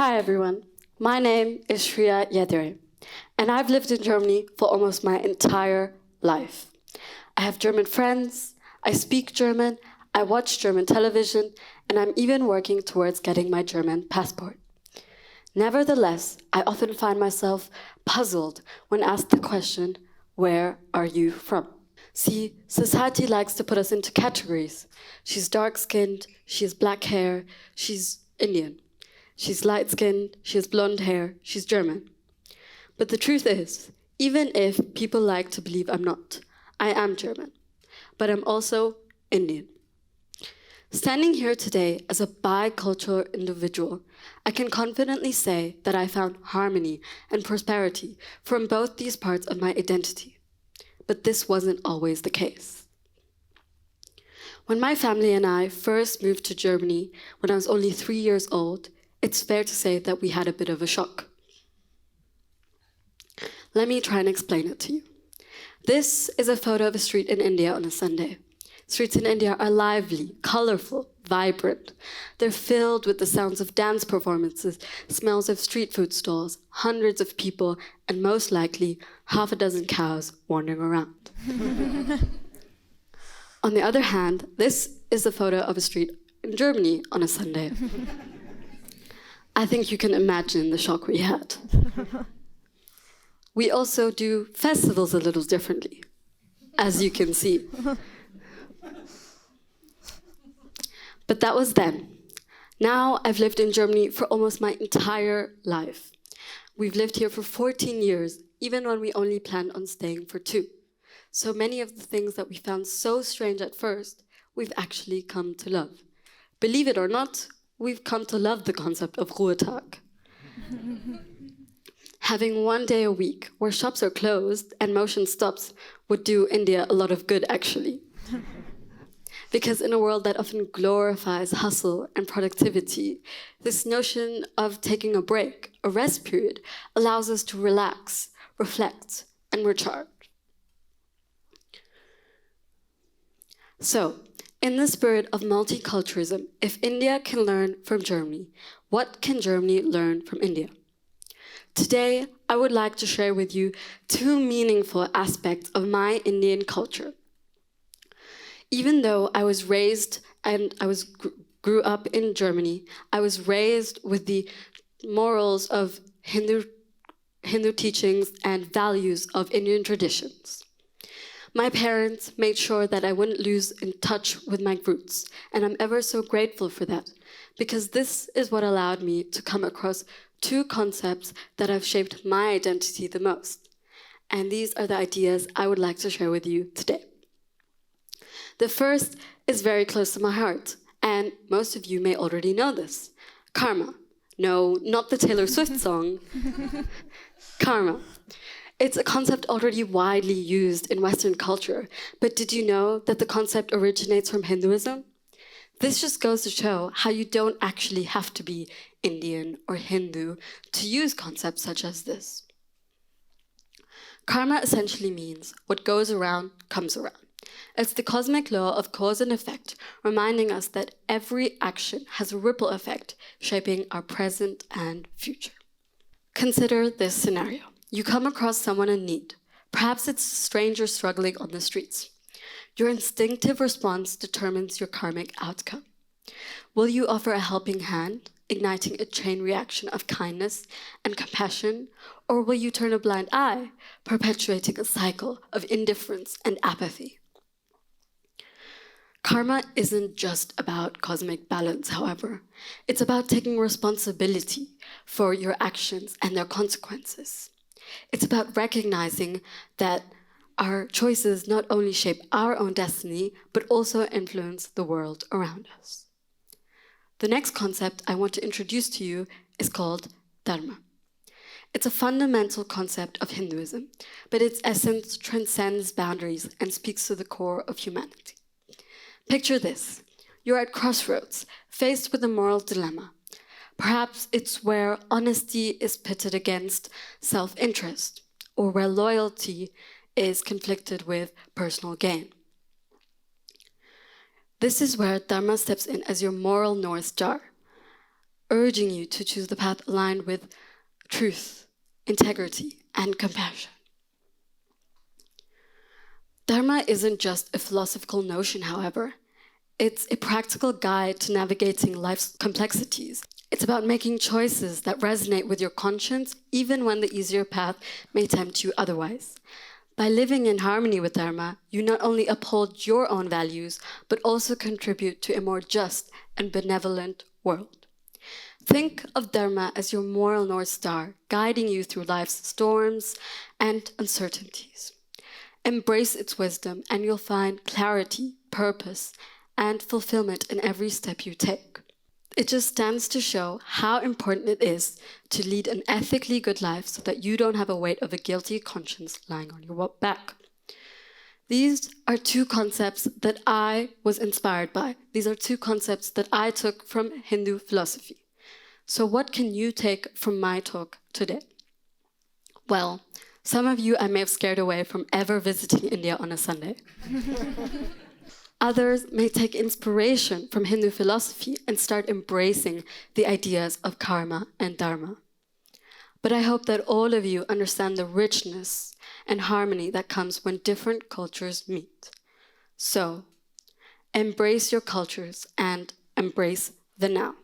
Hi everyone, my name is Shriya Yedire, and I've lived in Germany for almost my entire life. I have German friends, I speak German, I watch German television, and I'm even working towards getting my German passport. Nevertheless, I often find myself puzzled when asked the question, where are you from? See, society likes to put us into categories. She's dark-skinned, she has black hair, she's Indian. She's light-skinned, she has blonde hair, she's German. But the truth is, even if people like to believe I'm not, I am German. But I'm also Indian. Standing here today as a bicultural individual, I can confidently say that I found harmony and prosperity from both these parts of my identity. But this wasn't always the case. When my family and I first moved to Germany when I was only 3 years old, it's fair to say that we had a bit of a shock. Let me try and explain it to you. This is a photo of a street in India on a Sunday. Streets in India are lively, colorful, vibrant. They're filled with the sounds of dance performances, smells of street food stalls, hundreds of people, and most likely half a dozen cows wandering around. On the other hand, this is a photo of a street in Germany on a Sunday. I think you can imagine the shock we had. We also do festivals a little differently, as you can see. But that was then. Now I've lived in Germany for almost my entire life. We've lived here for 14 years, even when we only planned on staying for 2. So many of the things that we found so strange at first, we've actually come to love. Believe it or not, we've come to love the concept of Ruhetag. Having 1 day a week where shops are closed and motion stops would do India a lot of good, actually. Because in a world that often glorifies hustle and productivity, this notion of taking a break, a rest period, allows us to relax, reflect, and recharge. So, in the spirit of multiculturalism, if India can learn from Germany, what can Germany learn from India? Today, I would like to share with you 2 meaningful aspects of my Indian culture. Even though I was raised and grew up in Germany, I was raised with the morals of Hindu teachings and values of Indian traditions. My parents made sure that I wouldn't lose in touch with my roots, and I'm ever so grateful for that, because this is what allowed me to come across 2 concepts that have shaped my identity the most. And these are the ideas I would like to share with you today. The first is very close to my heart, and most of you may already know this. Karma. No, not the Taylor Swift song. Karma. It's a concept already widely used in Western culture, but did you know that the concept originates from Hinduism? This just goes to show how you don't actually have to be Indian or Hindu to use concepts such as this. Karma essentially means what goes around comes around. It's the cosmic law of cause and effect, reminding us that every action has a ripple effect, shaping our present and future. Consider this scenario. You come across someone in need. Perhaps it's a stranger struggling on the streets. Your instinctive response determines your karmic outcome. Will you offer a helping hand, igniting a chain reaction of kindness and compassion, or will you turn a blind eye, perpetuating a cycle of indifference and apathy? Karma isn't just about cosmic balance, however. It's about taking responsibility for your actions and their consequences. It's about recognizing that our choices not only shape our own destiny, but also influence the world around us. The next concept I want to introduce to you is called Dharma. It's a fundamental concept of Hinduism, but its essence transcends boundaries and speaks to the core of humanity. Picture this. You're at crossroads, faced with a moral dilemma. Perhaps it's where honesty is pitted against self-interest, or where loyalty is conflicted with personal gain. This is where Dharma steps in as your moral North Star, urging you to choose the path aligned with truth, integrity, and compassion. Dharma isn't just a philosophical notion, however. It's a practical guide to navigating life's complexities. It's about making choices that resonate with your conscience, even when the easier path may tempt you otherwise. By living in harmony with Dharma, you not only uphold your own values, but also contribute to a more just and benevolent world. Think of Dharma as your moral North Star, guiding you through life's storms and uncertainties. Embrace its wisdom, and you'll find clarity, purpose, and fulfillment in every step you take. It just stands to show how important it is to lead an ethically good life so that you don't have a weight of a guilty conscience lying on your back. These are two concepts that I was inspired by. These are two concepts that I took from Hindu philosophy. So what can you take from my talk today? Well, some of you I may have scared away from ever visiting India on a Sunday. Others may take inspiration from Hindu philosophy and start embracing the ideas of karma and dharma. But I hope that all of you understand the richness and harmony that comes when different cultures meet. So, embrace your cultures and embrace the now.